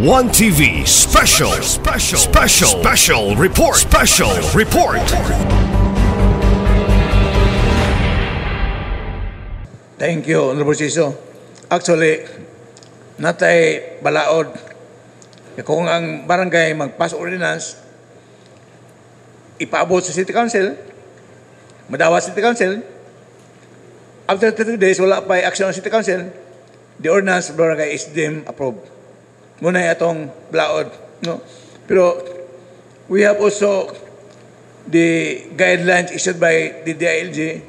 One TV special report. Thank you, Honorable Siso. Actually, natay balaod. Kung ang barangay magpass ordinance, ipaabot sa City Council, madawa sa City Council, after 30 days, wala pa action ng City Council, the ordinance of barangay is deemed approved. Muna itong balaod. No? Pero, we have also the guidelines issued by the DILG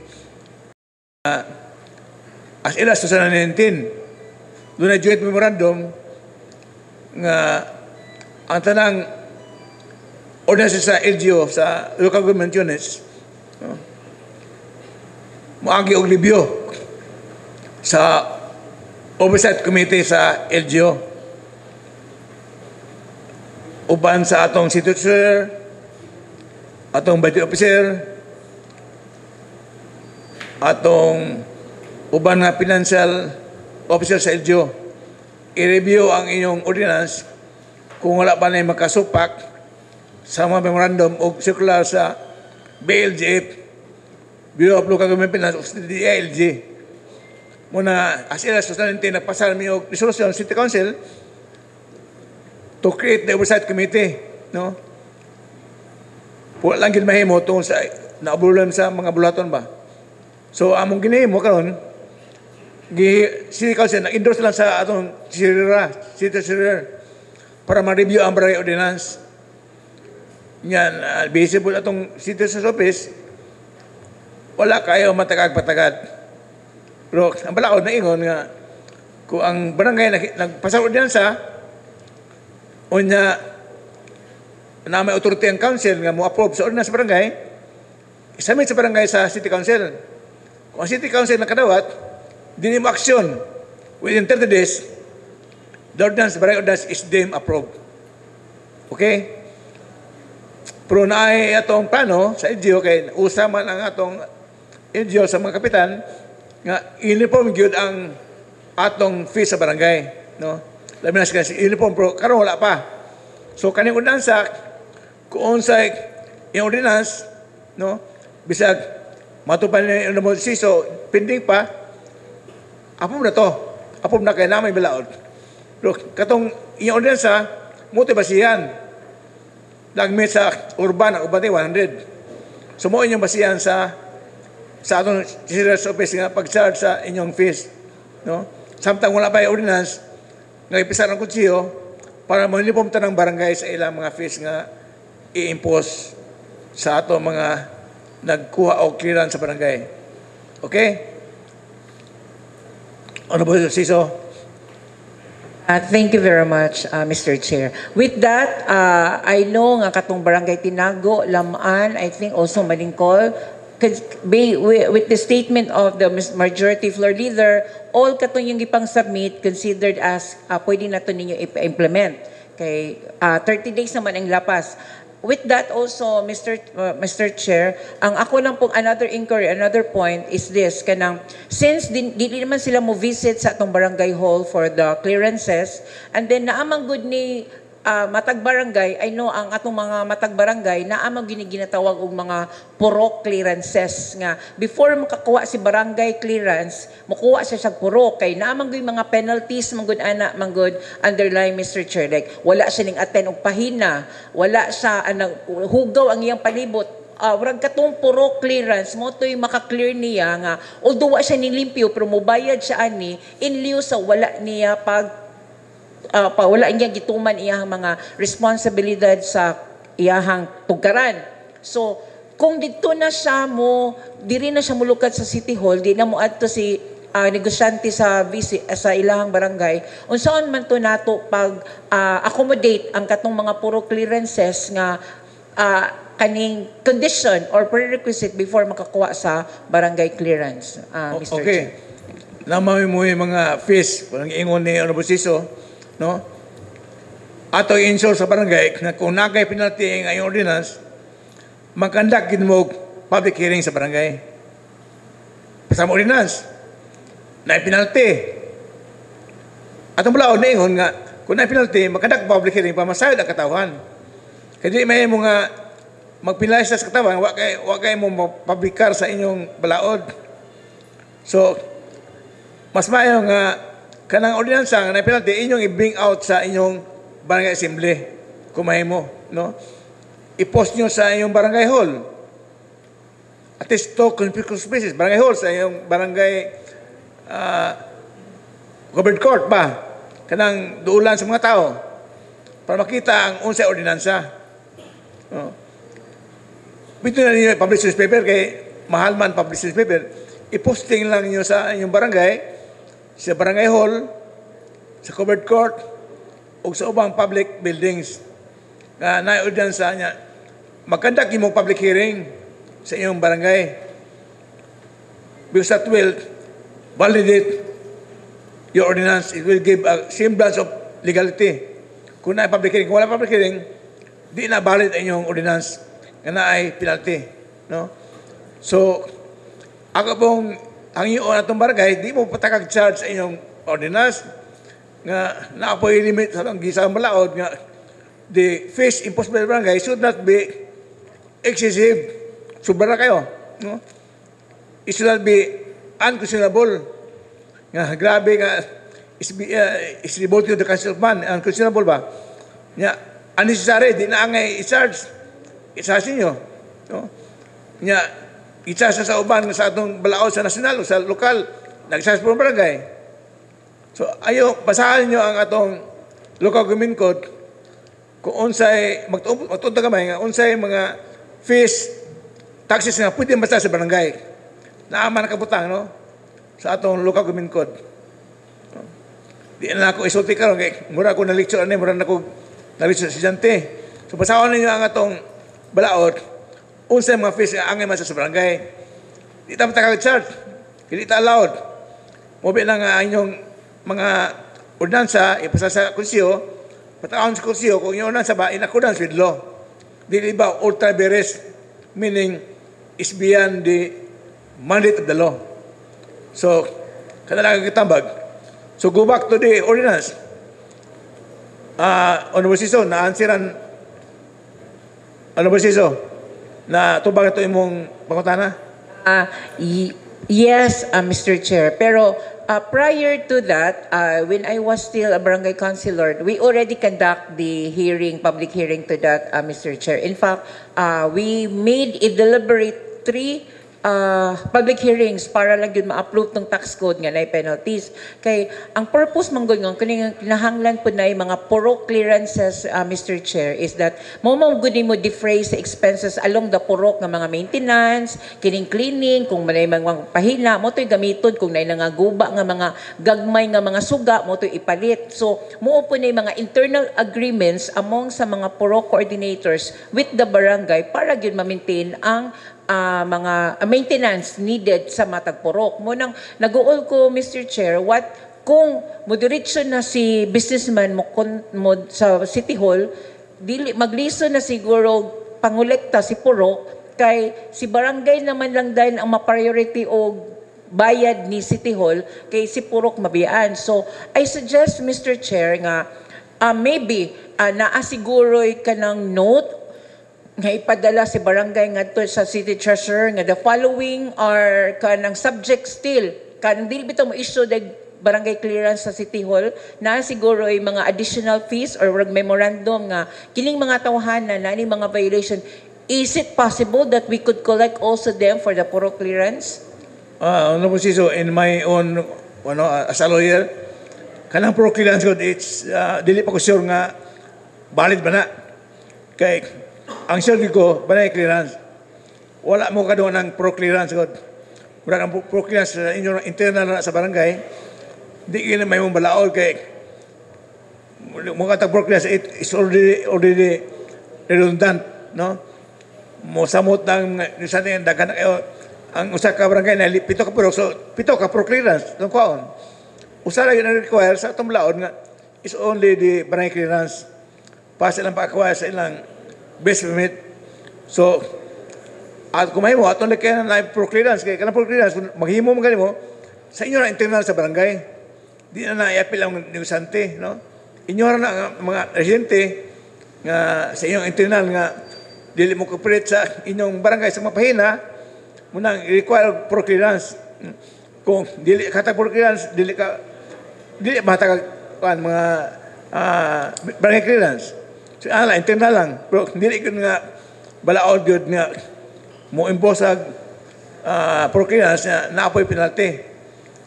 as early as 2019. Doon na joint memorandum nga ang tanang ordinances sa LGU, sa local government units, no? Moagi og libyo sa oversight committee sa LGU, uban sa atong city officer, atong budget officer, atong uban nga financial officer sa LGU, i-review ang inyong ordinance kung wala pa na makasupak sa mga memorandum o circular sa BLGF, Bureau of Local Government Finance o DILG. Muna, as early as 2019, nagpasal mi og resolution City Council to create the oversight committee. No? Wala lang gid mahimo tungkol sa naabululan sa mga bulaton ba. So, among ginahimo karon, City Council, nag-endorse lang sa atong City Treasurer para ma-review ang barangay ordinance. Yan, based po atong City Treasurer's Office, wala kayo matagag-patagad. Pero ang balaod na ingon nga, kung ang barangay nagpasal ordinansa, o niya na may authority ang council nga mo-approve sa ordinance sa barangay, isubmit sa barangay sa City Council. Kung ang City Council nakadawat, din mo action within 30 days, the ordinance, barangay ordinance is deemed approved. Okay? Pero naay atong plano sa LGU, kay usama ang atong LGU sa mga kapitan, nga uniform gyud ang atong fees sa barangay. No? Labi na siya uniform, pero karon wala pa. So, kaning ordinansa, kung sa yung ordinance, no, bisag matupan na yung siso, pending pa, approve na to. Approve na kay namay bilaod. Pero katong yung ordinansa, motivasiyan. Nag-meet sa urban, ang ubante 100. So, mo inyong basihan sa atong Treasurer's Office nga pag-charge sa inyong fees. No? Samtang wala pa yung ordinance, nga ipisar ng kutsiyo para manilipom ta ng barangay sa ilang mga fees nga i-impose sa ato mga nagkuha o clearance sa barangay. Okay? Honorable Siso. Thank you very much, Mr. Chair. With that, I know nga katong Barangay Tinago, Lamaan, I think also Malingkol, with the statement of the majority floor leader, all katong yung ipang submit considered as pwede na to ninyo i-implement. Okay, 30 days naman ang lapas. With that also, Mr. Chair, ang ako lang pong another inquiry, another point is this, kanang, since di naman sila mo visit sa atong barangay hall for the clearances, and then naamang good ni matag barangay, I know ang atong mga matag barangay, naamang ginatawag og mga purok clearances nga. Before makakuha si barangay clearance, makuha siya sa purok, kay naamang mga penalties, manggod ana, manggod underline Mr. Chair, like, wala siya ning attend og pahina, wala siya, hugaw ang iyang palibot, warag katong puro clearance mo to'y maka-clear niya nga although wa siya nilimpyo pero mobayad siya ani in lieu sa wala niya wala niya gituman iyang mga responsibilidad sa iyahang tugaran. So kung dito na siya diri na siya mulukat sa City Hall, di na mo adto si negosyante sa ilahang barangay, unsaon man to nato pag accommodate ang katong mga puro clearances nga kaning condition or prerequisite before makakuha sa barangay clearance, Mr. Okay. Chair. Namay mo yung mga fees, walang ingon ni Honorable Siso, no? Ato i-ensure sa barangay na kung nagay penalty ang ordinance, magkandak gid mo public hearing sa barangay. Sa ordinance, na penalty. At ang balaod na ingon nga, kung na penalty, makadak public hearing pa masayod ang katawan. Kaya may mga magpilay sa katawan, wa kay mo mapublikar sa inyong balaod. So, mas maayo nga kanang ordinansa nga na penalty inyong i-bring out sa inyong barangay assembly kung mahimo, no? I-post nyo sa inyong barangay hall. At least to conspicuous places, barangay hall sa inyong barangay covered court ba? Kanang duulan sa mga tao para makita ang unsay ordinansa. No? Bito na ninyo publish newspaper kay mahal man publish newspaper. I-posting lang niyo sa inyong barangay, sa barangay hall, sa covered court, o sa ubang public buildings. Na ordinansa niya. Magkandak mo public hearing sa inyong barangay. Because that will validate your ordinance. It will give a semblance of legality. Kung na public hearing, kung wala public hearing, di na valid ang inyong ordinance na ay penalty. No? So, ako pong ang iyon atong barangay, di mo patakag charge sa inyong ordinance nga naapoy limit sa ang gisang balaod nga the fees imposed by the barangay should not be excessive. Sobra kayo. No? It should not be unquestionable. Nga, grabe nga, is devoted to the council of man. Unquestionable ba? Nga, unnecessary, di na angay i-charge. Isasin nyo. No? Nga, i-charge sa uban sa atong balaod sa nasyonal o sa lokal, nag-charge po ang barangay. So, basahan nyo ang atong local government code kung unsay, magtunta kamay nga, unsay mga fees, taxes nga, pwede basta sa barangay. Naaman na kabutang, no? Sa atong local government code. No? Di na ako isulti karon kay mura ako na-lecture ani, mura na ako na-lecture sa estudyante. So, basahan ninyo ang atong balaod, unsay mga fees nga angay man sa barangay. Di ta mataka-charge. Hindi ta allowed. Mobi na nga inyong mga ordinansa, ipasa sa konsiyo, pataon sa konsiyo, kung yung ordinansa ba, in accordance with law. Dili ba ultra vires, meaning is beyond the mandate of the law. So, kanalagang kitambag. So, go back to the ordinance. Honorable Siso, na-answeran, Honorable Siso, na tubag ito imong pangutana? Yes, Mr. Chair. Pero prior to that, when I was still a barangay councilor, we already conduct the public hearing to that, Mr. Chair. In fact, we made a deliberate 3 public hearings para lang yun ma-approve ng tax code nga na penalties. Kay ang purpose manggol nga kinahanglan po na yung mga puro clearances, Mr. Chair, is that mo defray sa expenses along the purok nga mga maintenance, kining cleaning, kung may mga pahina, mo to'y gamiton, kung may nga guba nga mga gagmay nga mga suga, mo to'y ipalit. So, mo po na yung mga internal agreements among sa mga purok coordinators with the barangay para yun ma-maintain ang mga maintenance needed sa matag purok. Munang nag-uol ko, Mr. Chair, kung moderate na si businessman mo sa City Hall, magliso na siguro pangolekta si purok, kay si barangay naman lang dahil ang ma-priority o bayad ni City Hall, kay si purok mabiyaan. So, I suggest, Mr. Chair, nga maybe naasiguroy ka ng note nga ipadala si barangay ngadto sa city treasurer nga the following are kanang subject still kanang dili bitaw mo issue the barangay clearance sa City Hall na siguro ay mga additional fees or memorandum nga kining mga tawhanan na ni mga violation. Is it possible that we could collect also them for the puro clearance? Honorable Siso, in my own as a lawyer, kanang puro clearance code, it's dili pa ko sure nga valid ba na. Kay ang survey ko, banay clearance. Wala mo ka doon ng pro-clearance. Wala ng pro-clearance sa inyong internal na sa barangay. Di ka may mong balaod kay mga pro-clearance, it is already redundant. No? Mo samot ng isa na yung dagan na kayo. Ang usa ka barangay na pito ka pro, so pito ka pro-clearance. Itong kwaon. Usa lang yung require sa itong balaod nga is only the barangay clearance. Pa silang pa-acquire sa ilang best permit. So, at kumahin mo, atong kaya na pro-clearance, kaya kanang pro-clearance, maghimo mo ganito mo, sa inyo na internal sa barangay, di na na-i-appeal ang negosante, no? inyo na nga mga residente nga sa inyong internal nga dili mo cooperate sa inyong barangay sa mapahina muna require for clearance. Kung dili ka for clearance, dili matag mga barangay clearance. So internal lang, pero dili gyud nga balaod gyud nga mo imbosag for clearance na naapoy penalty.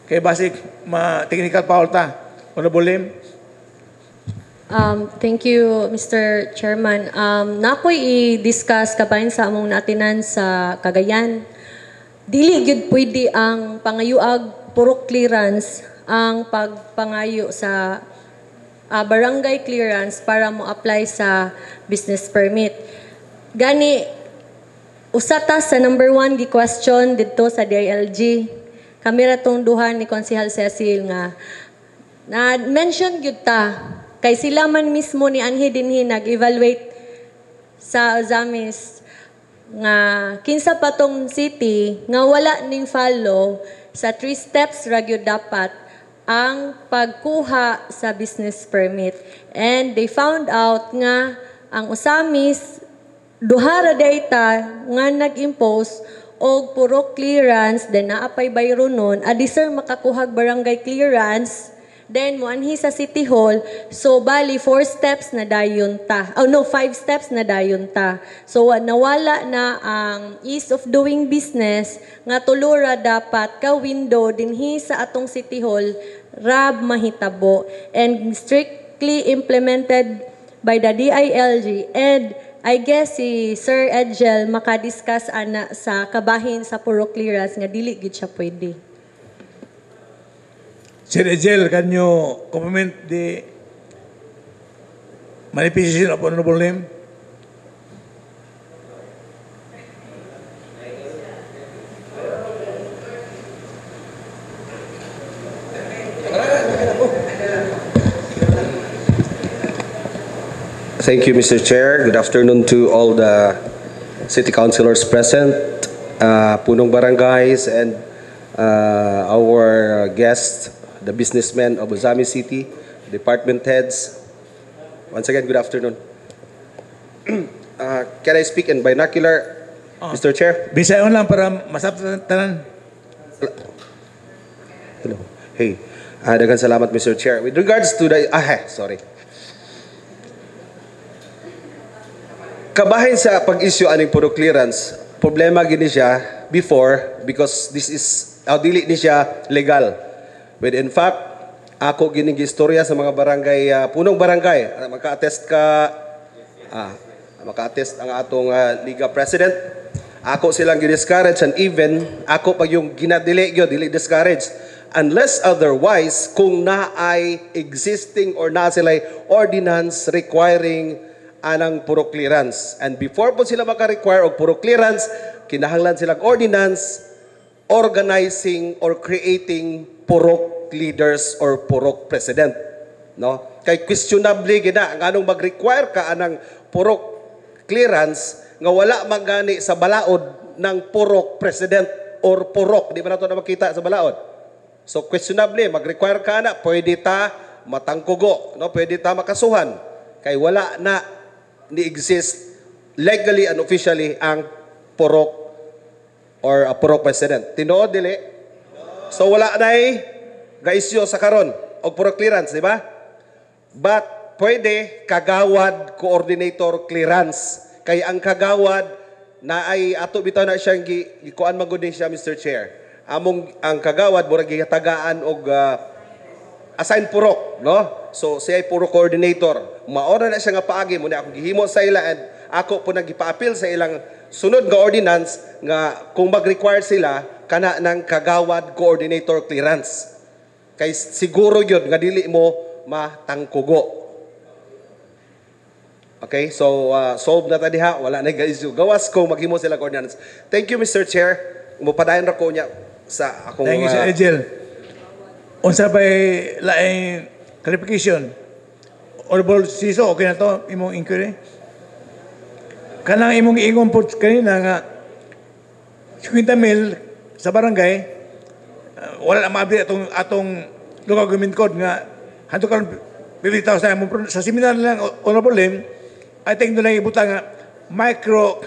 Kay basic technical foul ta. Honorable Lim. Thank you, Mr. Chairman. Nakoy i-discuss kabahin sa among natinan sa Cagayan. Dili gyud pwede ang pangayuag puro clearance ang pagpangayo sa barangay clearance para mo apply sa business permit. Gani usata sa number 1 gi-question didto sa DILG. Kami ra tong duha ni Konsehal Cecil nga na-mention gyud ta kay sila man mismo ni anhi dinhi nag-evaluate sa Ozamis nga kinsa pa tong city nga wala ning follow sa 3 steps ra gyud dapat ang pagkuha sa business permit. And they found out nga ang Ozamis duha ra data nga nag-impose og puro clearance then naapay bayro nun adi sir makakuhag barangay clearance. Then, muanhi sa City Hall, so bali, 4 steps na dayon ta. Oh no, 5 steps na dayon ta. So, nawala na ang ease of doing business, nga tulura dapat ka window dinhi sa atong City Hall, rab mahitabo. And strictly implemented by the DILG. And I guess si Sir Edgel makadiscuss ana sa kabahin sa puro clearance nga dili gid siya pwede. Sir Ejel, can you compliment the manifestation of Honorable Lim? Thank you, Mr. Chair. Good afternoon to all the city councilors present, punong barangays, and our guests, the businessmen of Ozamis City, department heads. Once again, good afternoon. Can I speak in binocular, Mr. Chair? Bisayon lang para masabtan. Hello. Hey, daghang salamat, Mr. Chair. With regards to the, sorry. Kabahin sa pag-issue aning puro clearance, problema gini siya before because this is, dili ni siya legal. But in fact, ako gining istorya sa mga barangay, punong barangay, maka-attest ang atong Liga President. Ako silang gidiscourage and even ako pag yung ginadili yun, dili discourage. Unless otherwise, kung na ay existing or na sila ordinance requiring anang puro clearance. And before po sila maka-require og puro clearance, kinahanglan silang ordinance organizing or creating purok leaders or purok president. No? Kay questionably gina nganong mag-require ka anang purok clearance nga wala magani sa balaod ng purok president or purok. Di ba nato na makita sa balaod? So questionably, mag-require ka na, pwede ta matangkugo, no? Pwede ta makasuhan. Kay wala na ni-exist legally and officially ang purok or a purok president. Tinuod dili? So wala na ga-isyo sa karon og purok clearance, di ba? But pwede kagawad coordinator clearance. Kay ang kagawad na ay ato bitaw na siyang gikuan magud ni siya, Mr. Chair. Among ang kagawad murag gitagaan og assign purok, no? So siya ay puro coordinator. Maora na siya nga paagi mo na ako gihimo sa ila and ako po naggipa-appeal sa ilang sunod nga ordinance nga kung mag-require sila kana ng kagawad coordinator clearance. Kay siguro yun nga dili mo matangkugo. Okay, so solve na ta diha, wala na ga-issue. Gawas ko maghimo sila ordinance. Thank you, Mr. Chair. Mupadayon ra ko niya sa akong Thank you, Sir Ejel. Unsa ba'y laing clarification? Honorable Siso, okay na to, imong inquiry? Kanang imong ingon po kanina nga 50 mil sa barangay, wala na maabdi atong local government code nga hanto karon 50,000 sa seminar lang Honorable Lim, I think doon lang ibutang nga micro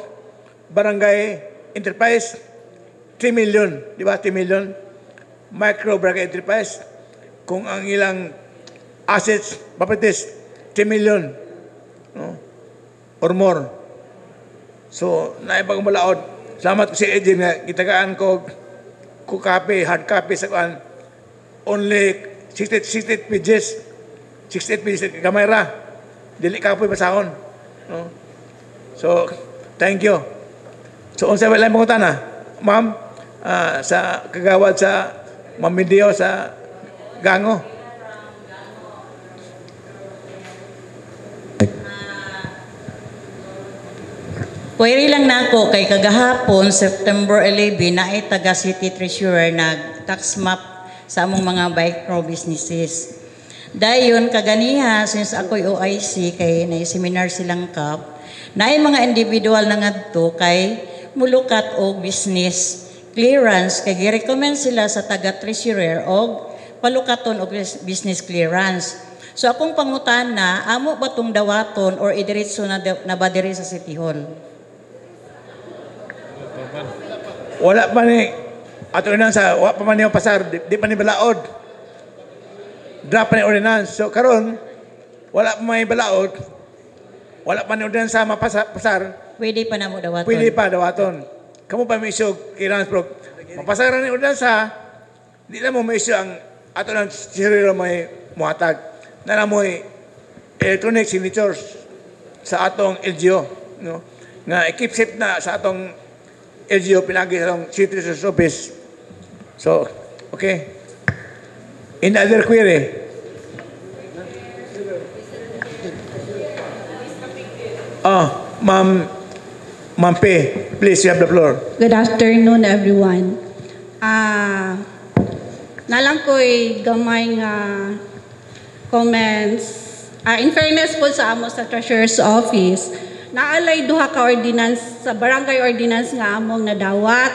barangay enterprise 3 million, di ba? 3 million micro barangay enterprise kung ang ilang assets properties 3 million, no? Or more. So, naibag malaod. Salamat ko si Edin nga gitagaan ko copy, hard copy sa kuan. Only 68 pages. 68 pages sa kamera. Dili ka po basahon. No? So, thank you. So, unsa wala mo na, ma'am, sa kagawad sa Mamidio sa Gango. Query lang nako kay kagahapon September 11 na ay taga City Treasurer nag tax map sa among mga micro businesses. Dayon kaganiha since ako'y OIC kay na seminar silang kap na ay mga individual na ngadto kay mulukat og business clearance kay gi-recommend sila sa taga Treasurer og palukaton og business clearance. So akong pangutana, amo ba tong dawaton or idiretso na ba diri sa City Hall? Wala pa ni ato nang sa wala pa man yung pasar, di pa ni balaod. Draft pa ni ordinance. So karon wala pa may balaod. Wala pa ni ordinance sa pasar. Pwede pa na mo dawaton. Pwede pa dawaton. Kamu pa may issue clearance pro. Mapasaran ni ordinance sa di na mo may issue ang ato nang sirilo may muhatag. Na mo electronic signatures sa atong LGO, no? Nga keep safe na sa atong LGO pinagi sa City Treasurer's Office. So, okay. In other query. Ma'am P, please, you have the floor. Good afternoon, everyone. Nalang ko'y gamay nga comments. In fairness po sa amo sa Treasurer's Office, naalay duha ka ordinance sa barangay ordinance nga among nadawat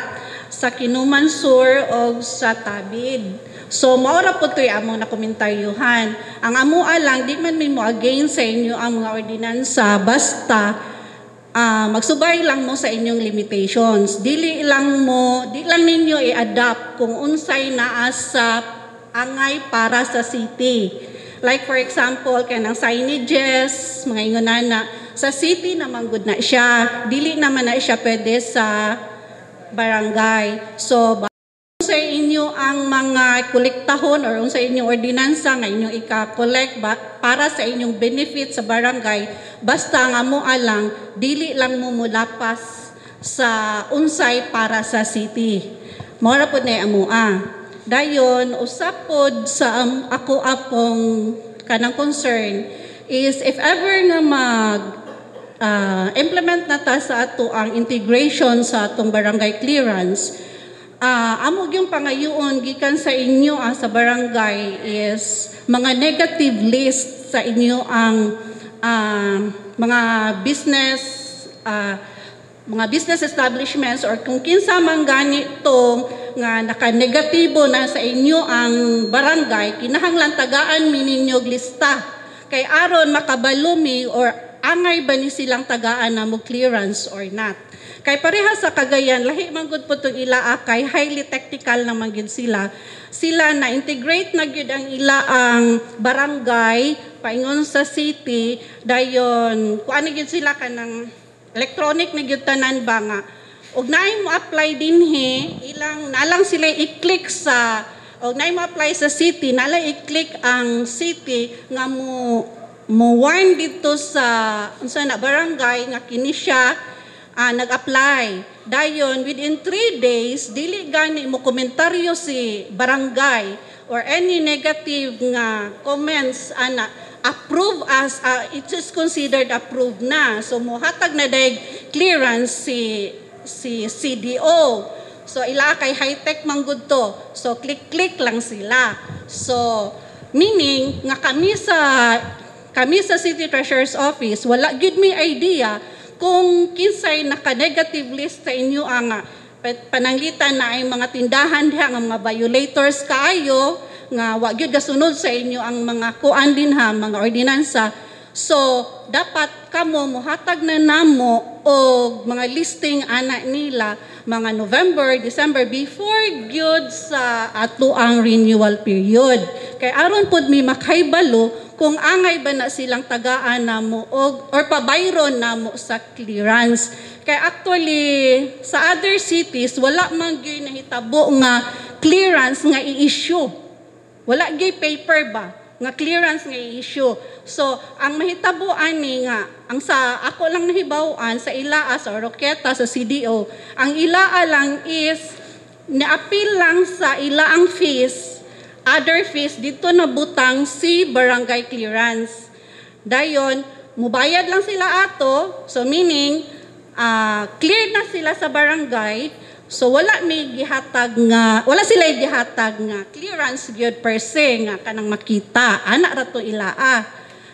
sa Kinuman Sur o sa Tabid. So maura po to'y among nakomentaryuhan. Ang amua lang, di man may mo against sa inyo ang mga ordinansa, basta magsubay lang mo sa inyong limitations. Di lang ninyo i-adapt kung unsay naa sa angay para sa city. Like for example, kanang signages, mga ingonana, sa city naman good na siya, dili naman na siya pwede sa barangay. So, sa inyo ang mga kolektahon or sa inyong ordinansa nga inyong ika-collect para sa inyong benefit sa barangay, basta nga mo alang, dili lang mo mulapas sa unsay para sa city. Mora po na amua. Dayon, usapod sa ako apong kanang concern is if ever nga implement na ta sa ato ang integration sa atong barangay clearance, amog yung pangayoon gikan sa inyo sa barangay is mga negative list sa inyo ang mga business establishments or kung kinsa man ganito nga naka-negatibo na sa inyo ang barangay, kinahanglan tagaan mi ninyo lista kay aron makabalumi or angay ba ni silang tagaan na mo clearance or not. Kay pareha sa Cagayan, lahi man gud po itong ila kay highly technical naman gud sila. Sila na integrate na gud ang ila ang barangay paingon sa city dayon kuan gud sila kanang electronic na gud tanan ba nga og naay mo apply dinhi ilang nalang sila i-click sa og naay mo apply sa city nala i-click ang city nga mo warn dito sa unsa na barangay nga kini siya nag-apply. Dayon within 3 days dili gani mo komentaryo si barangay or any negative nga comments approve as it is considered approved na. So mohatag na day clearance si CDO. So ila kay high-tech man gud to. So click lang sila. So meaning nga kami sa City Treasurer's Office wala gid may idea kung kinsay naka-negative list sa inyo ang pananglitan na ay mga tindahan diha nga mga violators kaayo nga wa gyud gasunod sa inyo ang mga kuan din ha, mga ordinansa. So dapat kamo mohatag na namo og mga listing ana nila mga November, December before gyud sa ato ang renewal period. Kay aron pod mi makaibalo kung angay ba na silang tagaan namo og or pabayron namo sa clearance. Kay actually sa other cities wala man gyud nahitabo nga clearance nga i-issue. Wala gyud paper ba nga clearance nga i-issue. So, ang mahitabo ani nga, ang sa ako lang nahibaw-an sa ilaa, sa Oroqueta, sa CDO, ang ilaa lang is, na-appeal lang sa ilaang fees, other fees, dito nabutang si barangay clearance. Dayon, mubayad lang sila ato, so meaning, cleared na sila sa barangay, so wala sila gihatag nga clearance gyud per se nga kanang makita ana ra to ilaa.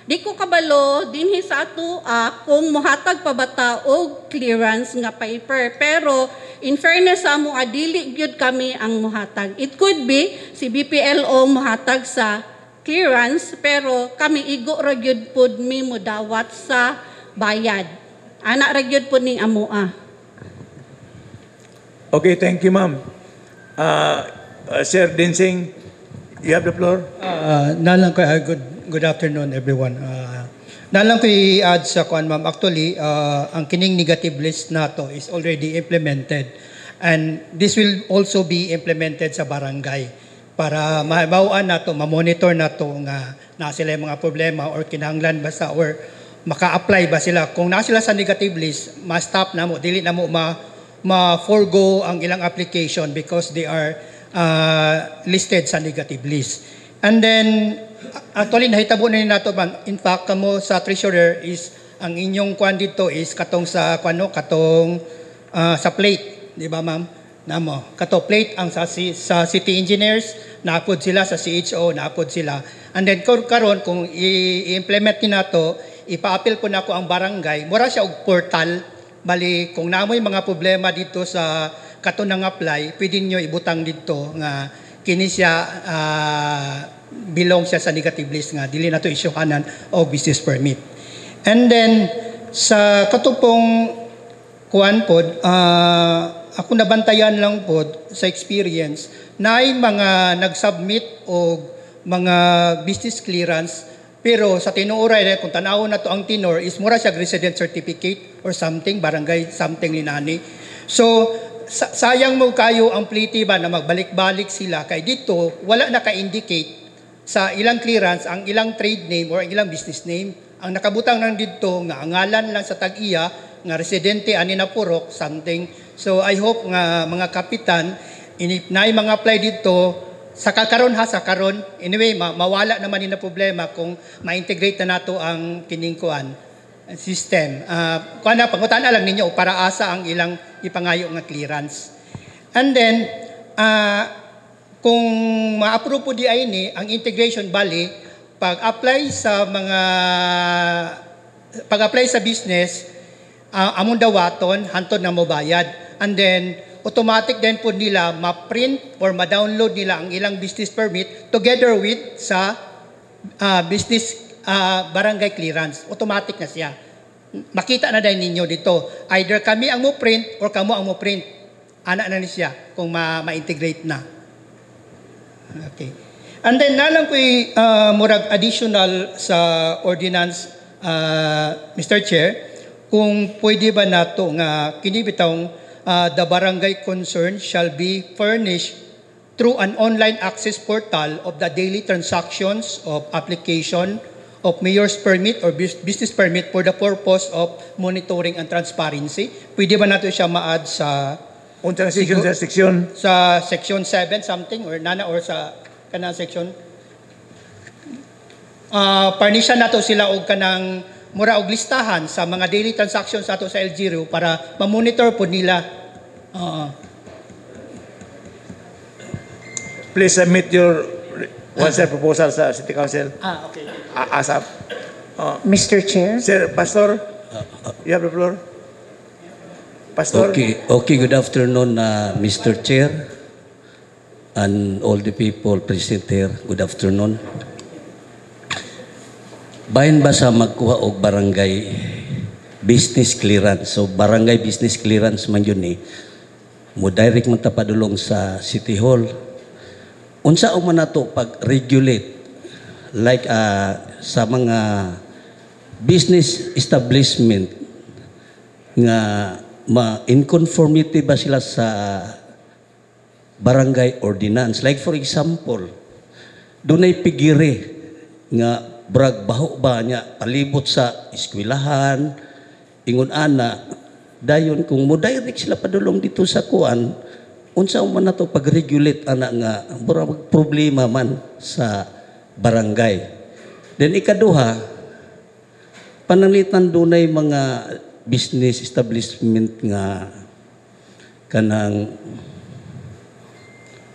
Di ko kabalo dinhi sa ato kung mohatag pa bata og clearance nga paper, pero in fairness sa amo dili gyud kami ang mohatag. It could be si BPLO mohatag sa clearance pero kami igo ra gyud pud mi modawat sa bayad. Ana ra gyud pud ning amoa. Okay, thank you, ma'am. Sir Dinsing, you have the floor. Nalang ko, good afternoon everyone. Nalang ko i-add sa kuan ma'am. Actually, ang kining negative list nato is already implemented. And this will also be implemented sa barangay para mabawaan nato, ma-monitor nato nga na sila yung mga problema or kinahanglan ba sa or maka-apply ba sila. Kung na sila sa negative list, ma-stop na mo, dili na mo ma-forgo ang ilang application because they are listed sa negative list. And then, actually, nahitabo na rin nato man. In fact, kamo sa treasurer is, ang inyong kwan dito is katong sa plate. Di ba, ma'am? Namo. Kato plate ang sa city engineers, naapod sila sa CHO, naapod sila. And then, karon kung i-implement ni nato, ipa-appeal po na ako ang barangay, mura siya og portal. Bali, kung namoy mga problema dito sa katunang apply, pwede nyo ibutang dito nga kini siya belong siya sa negative list nga dili na to isyuhanan o business permit. And then sa katupong kuan pod, ako nabantayan lang pod sa experience na ay mga nag-submit o mga business clearance. Pero sa tinuoray, kung tanaw na to ang tinor, is mura siya resident certificate or something, barangay something ni nani. So, sayang mo kayo ang pliti ba na magbalik-balik sila. Kay dito, wala naka-indicate sa ilang clearance, ang ilang trade name or ang ilang business name. Ang nakabutang lang dito, nga ang ngalan lang sa tag-iya, nga residente, ani na purok, something. So, I hope nga mga kapitan, na mga apply dito, sa karon. Anyway, mawala naman din na problema kung ma-integrate na nato ang kiningkuan system. Pangutan na lang ninyo para asa ang ilang ipangayo nga clearance. And then, kung ma-approve po di ay ni, ang integration bali, pag-apply sa business, among dawaton, hantod na mo bayad. And then, automatic din po nila ma-print or ma-download nila ang ilang business permit together with sa business barangay clearance. Automatic na siya. Makita na din ninyo dito. Either kami ang mo-print or kamo ang mo-print. Ana na ni siya kung ma-integrate na. Okay. And then nalang ko murag additional sa ordinance, Mr. Chair, kung pwede ba nato nga kinibitang the barangay concerned shall be furnished through an online access portal of the daily transactions of application of mayor's permit or business permit for the purpose of monitoring and transparency. Pwede ba natin siya ma-add sa Unsang section sa section? Sa section 7 something or nana or sa kanang section? Parnishan nato sila og kanang mura og listahan sa mga daily transactions ato sa LGU para ma-monitor po nila. Please submit your one-set proposal sa City Council. Okay. ASAP. Mr. Chair? Sir, Pastor, you have the floor. Pastor? Okay, good afternoon, Mr. Chair, and all the people present here. Good afternoon. Bayan ba sa magkuha og barangay business clearance? So barangay business clearance man yun mo direct man ta padulong sa City Hall. Unsa o man nato pag-regulate like sa mga business establishment nga in conformity ba sila sa barangay ordinance? Like for example, dunay pigiri nga brag baho ba niya palibot sa eskwelahan, ingon ana, dayon kung mo direct sila padulong dito sa kuan, unsa man nato pag-regulate ana nga murag problema man sa barangay. Then ikaduha, pananglitan dunay mga business establishment nga kanang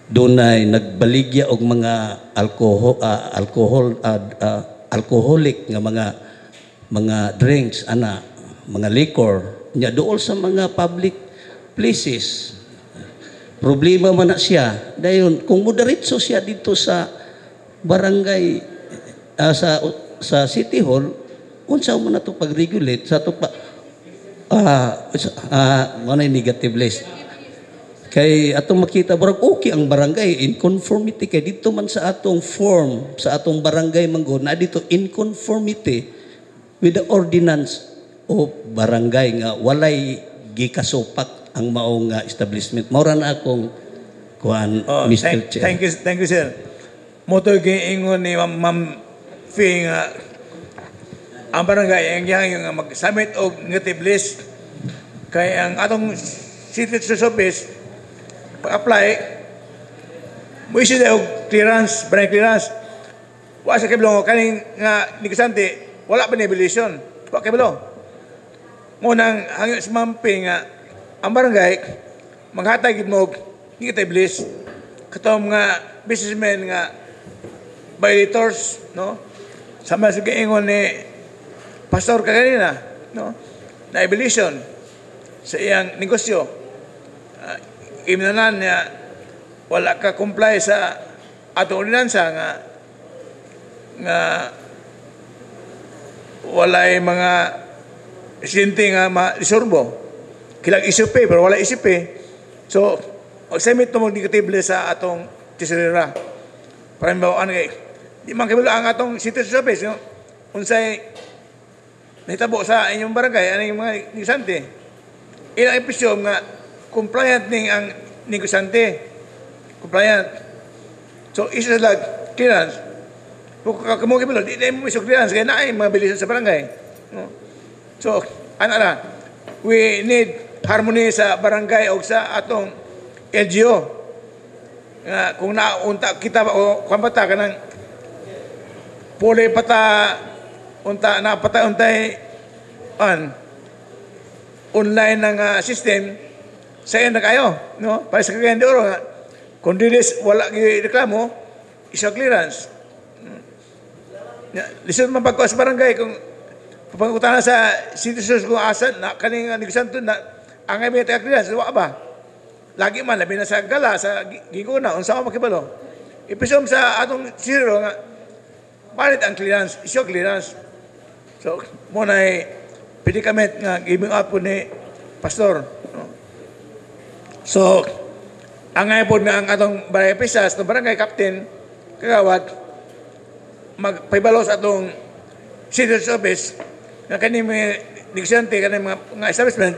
dunay nagbaligya og mga alcoholic nga mga drinks ana, mga liquor nya dool sa mga public places. Problema man na siya. Dayon kung moderitso siya dito sa barangay sa City Hall, unsa man nato pag-regulate sa to pa manay negative list. Kay atong makita barang okay ang barangay in conformity kay dito man sa atong form sa atong barangay manggo na dito in conformity with the ordinance o barangay nga walay gikasupak ang maong establishment. Maura na akong kuan Mr. Chair. Thank you sir. Moto giingon ni Ma'am Fee nga ang barangay ang yang mag-submit og negative list kay ang atong city office pag-apply mo issue daw clearance, barangay clearance. Wa sa kiblo kaning nga negosante wala pa ni evaluation. Wa kiblo. Mo nang hangyo si Ma'am Fee nga ang barangay maghatag gid mo negative list katong nga businessmen nga violators, no? Sama sa giingon ni Pastor kaganina, no? Na evaluation sa iyang negosyo. Imnanan niya wala ka comply sa ato ordinansa nga walay mga residente nga ma-resorbo. Kilang isupe pero wala isupe. So, mag-submit mo negative sa atong tesorera. Para mabawaan kay di man kabalo ang atong city service, no? Unsay nahitabo sa inyong barangay aning mga negosante. Ilang episode nga compliant ning ang negosante. Compliant. So, isa sa clearance. Kung kamo kabalo, di mo iso clearance kaya naay mga bilisan sa barangay. No? So, ana we need harmony sa barangay o sa atong LGU. Kung naunta kita o kumpata ka ng puli pata unta napata untay online ng system sa na kayo, no? Para sa Cagayan de Oro kung dilis wala reklamo isa clearance. Lisod man pagkuha sa barangay kung pagkutana sa citizens kung asa na kaning negosyanto na ang may clearance wa ba lagi man labi na sa gala sa giguna unsa man makibalo ipisom sa atong zero nga palit ang clearance isyo clearance. So mo na predicament nga giving up po ni pastor, no? So ang po nga ang atong barangay pisas no barangay captain kagawad magpahibalo sa atong city office nga kani may negosyante kani mga establishment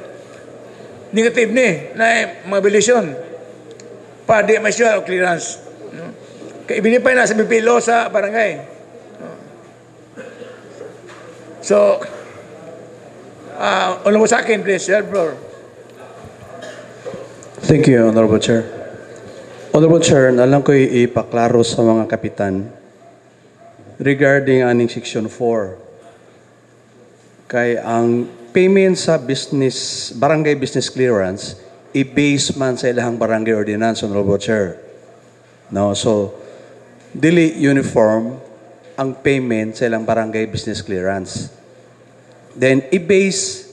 negative ni na mobilisyon para di ma-issue clearance, no? Kaya ibinipay na sa BPLO sa barangay, no? So ulo mo sa akin please, Sir Floor. Thank you, Honorable Chair. Honorable Chair, nalang ko ipaklaro sa mga kapitan regarding aning Section 4. Kay ang payment sa business, barangay business clearance, i-base man sa ilahang barangay ordinance, Honorable Chair. No, so, dili uniform ang payment sa ilang barangay business clearance. Then, i-base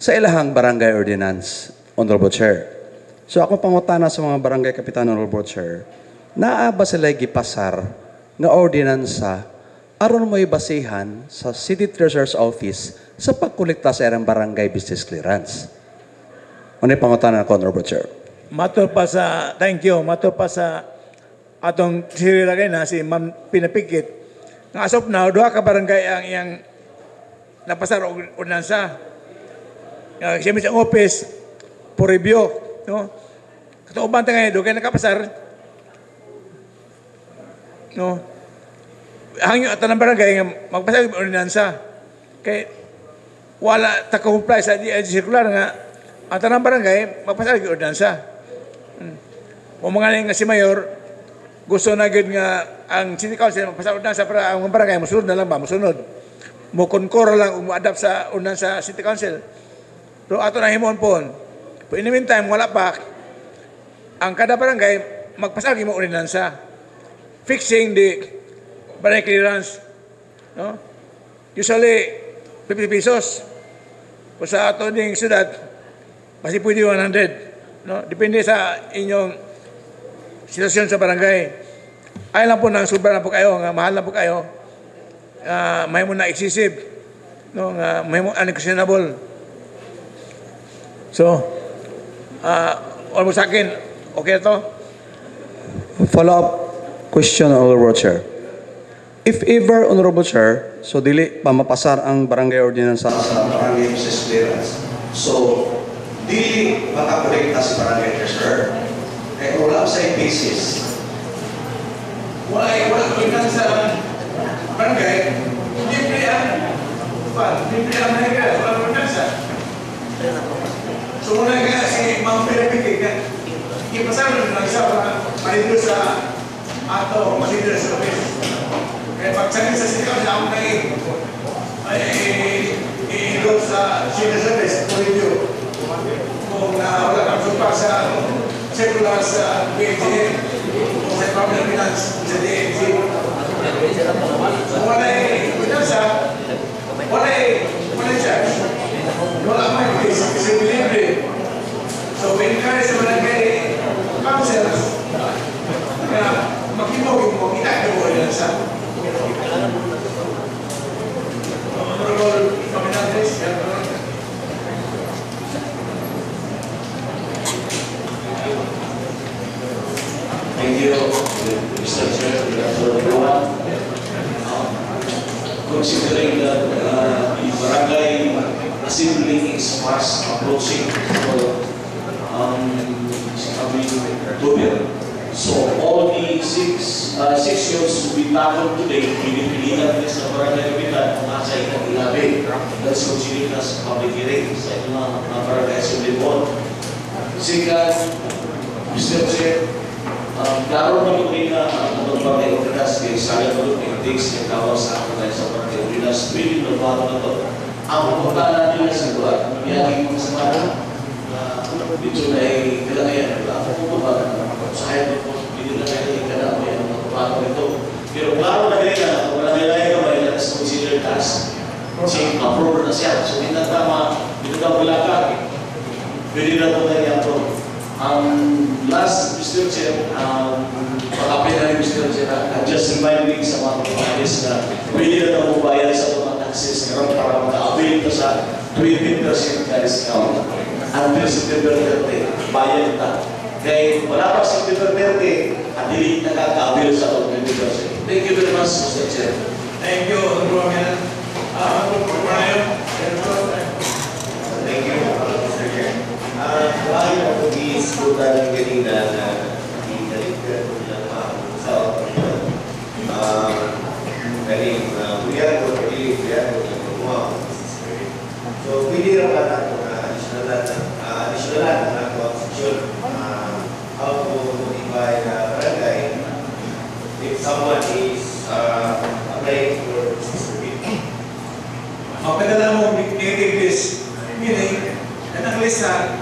sa ilahang barangay ordinance, Honorable Chair. So ako pangutana sa mga barangay kapitan Honorable Chair, naa ba sila gipasar nga ordinansa aron mo ibasihan sa City Treasurer's Office sa pagkolekta sa irang barangay business clearance? Ano yung pangutana ko, Honorable Chair? Thank you. Mato pa sa atong sirilagay na si Ma'am Pinapikit. Nga as of now, duha ka barangay ang iyang napasar og ordinansa. Siya sa office for review. No? Katuoban ta ngayon, kaya nakapasar. No? Hangyo at ng barangay nga magpasar og ordinansa. Kaya wala ta-comply sa circular nga ang tanang barangay magpasar og ordinansa. O mga nga si Mayor, gusto na gud nga ang City Council magpasar og ordinansa para ang barangay musunod na lang ba, musunod. Mo concur lang o mo-adapt sa ordinansa sa City Council. Pero ato na himon po. But in the meantime, wala pa. Ang kada barangay, magpasar mo ordinansa. Fixing the barangay clearance. No? Usually, 50 pesos. O sa ato ding syudad, kasi pwede 100. No? Depende sa inyong sitwasyon sa barangay. Ay lang po nang sobra na po kayo, nga mahal na po kayo. May mo na excessive. No? May mo unquestionable. So, almost sa akin, okay to? Follow-up question, Honorable Chair. If ever, Honorable Chair, so dili pa mapasar ang barangay ordinansa sa barangay business clearance. So, dili makakolekta si barangay treasurer. Kaya wala sa basis. Wala ordinansa barangay, libre ang mahigay, wala ordinansa. So, muna nga si Ma'am Pinapikit nga, ipasar lang siya para malito sa ato, malito sa office. Kaya pagsangin sa City Council, ako nang i-load sa City Service for review. Kung wala kang supa sa circular sa PNG o sa Department of Finance, sa DNG. Kung wala charge. Wala may case, kasi libre. So, encourage sa barangay councils na mag-imog mo, itakbo mo yan sa Honorable Paminantes. Thank you, Mr. Chair. Good afternoon, everyone. Considering that the barangay assembly is fast approaching for so all the six sections to be tackled today, pinipilitan din sa barangay kapitan kung asa ikang ilabi. That's considered as public hearing sa ito mga barangay assembly board. Second, Mr. Chair, klaro naman rin na ang barangay ordinas kay sayang naman yung takes na kawa sa ako tayo sa barangay ordinas. Pwede na bago na ito. Ang pagkakalan nila sa buwan, nangyari mo sa mga dito na ay kailangan ako pupunta sa hayat po, hindi na kaya ikala mo yan ang pagpapago ito. Pero klaro na ganyan kung wala nila yung kamay na is considered as approve na siya. So hindi na tama, hindi na bulakag. Pwede na ito na yan po. Last, Mr. Chair, pag-apin na rin Mr. Chair, just reminding sa mga kapatid na pwede na ito mabayad sa mga taxes karoon para maka-avail ito sa 20% na discount. Until September 30, bayad na. Kaya wala pa September 30, at hindi nakaka-avail sa 20%. Thank you very much, Mr. Chair. Thank you, Honorable Paminantes. Thank you, Mr. Chair. Why not these total getting the director sa we are going to so pwede rin ba natin additional na constitution how to modify the barangay if someone is applying for Magpadala mo negative list. Meaning, ang list na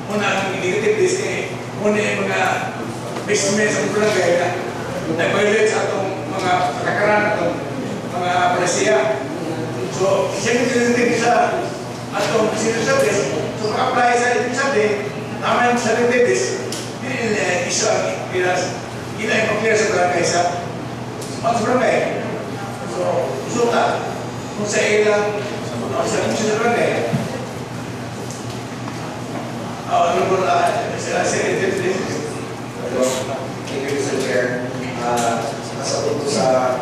muna ang negative list eh, muna yung mga business ang barangay na nag-violate sa itong mga kakaran, itong mga palasiya. So, siyempre sa atong civil service, so apply sa civil service, naman sa Retitis, isa yung pag-clear sa barangay sa barangay. So, resulta, kung sa ilang, sa barangay, ano po sila sa Retitis? Thank you, Mr. Chair. Nasa punto sa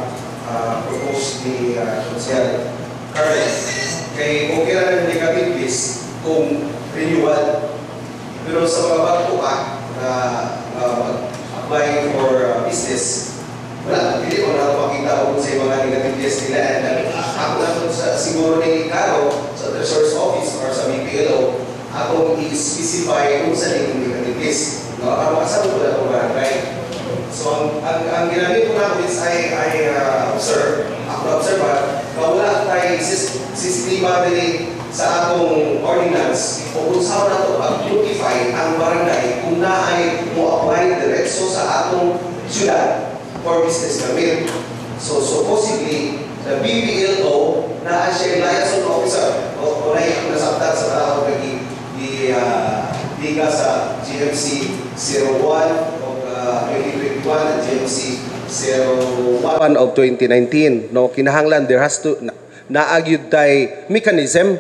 propose ni Consel Carmen, kay okay lang yung negative list kung renewal. Pero sa mga bago pa na mag-apply for business, wala, hindi ko na makita kung sa mga negative list nila. And ako na siguro ni Caro sa Treasurer's Office or sa BPLO, akong i-specify kung saan yung negative list. No, ang makasama ko na itong barangay. So, ang ginamit ko na is I observe, ako na-observe na wala tayo sistema din sa atong ordinance o kung saan na ito pag-notify ang barangay kung na ay mo-apply diretso sa atong syudad for business permit. So possibly, the BPLO na siya liaison officer o na yung nasabtan sa tao liga sa GMC 01 of 2021 at GMC 01 of 2019. No, kinahanglan there has to naagyud tay mechanism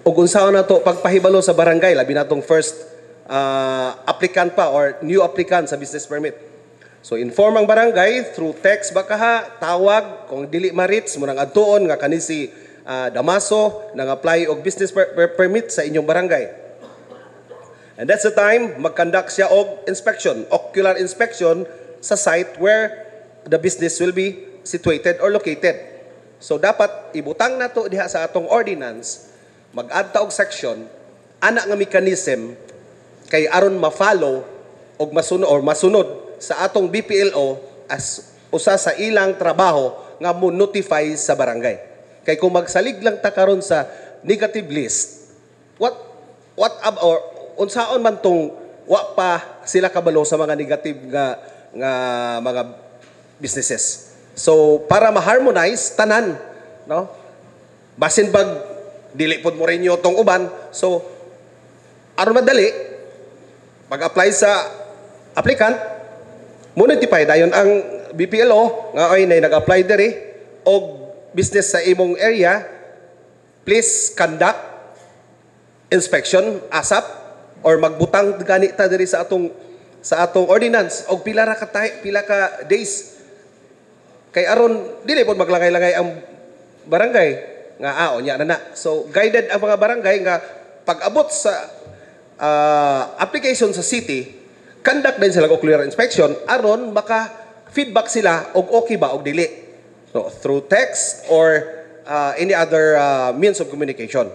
o kung saan na to pagpahibalo sa barangay labi natong first applicant pa or new applicant sa business permit. So inform ang barangay through text baka tawag kung dili ma-reach mo nang adtuon nga kanisi Damaso nang apply og business permit sa inyong barangay. And that's the time mag-conduct siya og inspection, ocular inspection sa site where the business will be situated or located. So dapat ibutang nato diha sa atong ordinance, mag-add ta og section ana nga mechanism kay aron ma-follow og masunod sa atong BPLO as usa sa ilang trabaho nga mo notify sa barangay. Kay kung magsalig lang ta karon sa negative list, what or unsaon man tong wa pa sila kabalo sa mga negative nga mga businesses. So para ma-harmonize tanan, no? Basin pag dili pod mo rin tong uban, so aron madali pag-apply sa applicant, mo notify dayon ang BPLO nga ay nag-apply diri og business sa imong area, please conduct inspection ASAP or magbutang gani ta diri sa atong ordinance og pila ka days kay aron dili pod maglangay-langay ang barangay nga nya na. So guided ang mga barangay nga pag-abot sa application sa city, conduct din sila og clear inspection aron maka feedback sila og okay ba og dili. So through text or any other means of communication.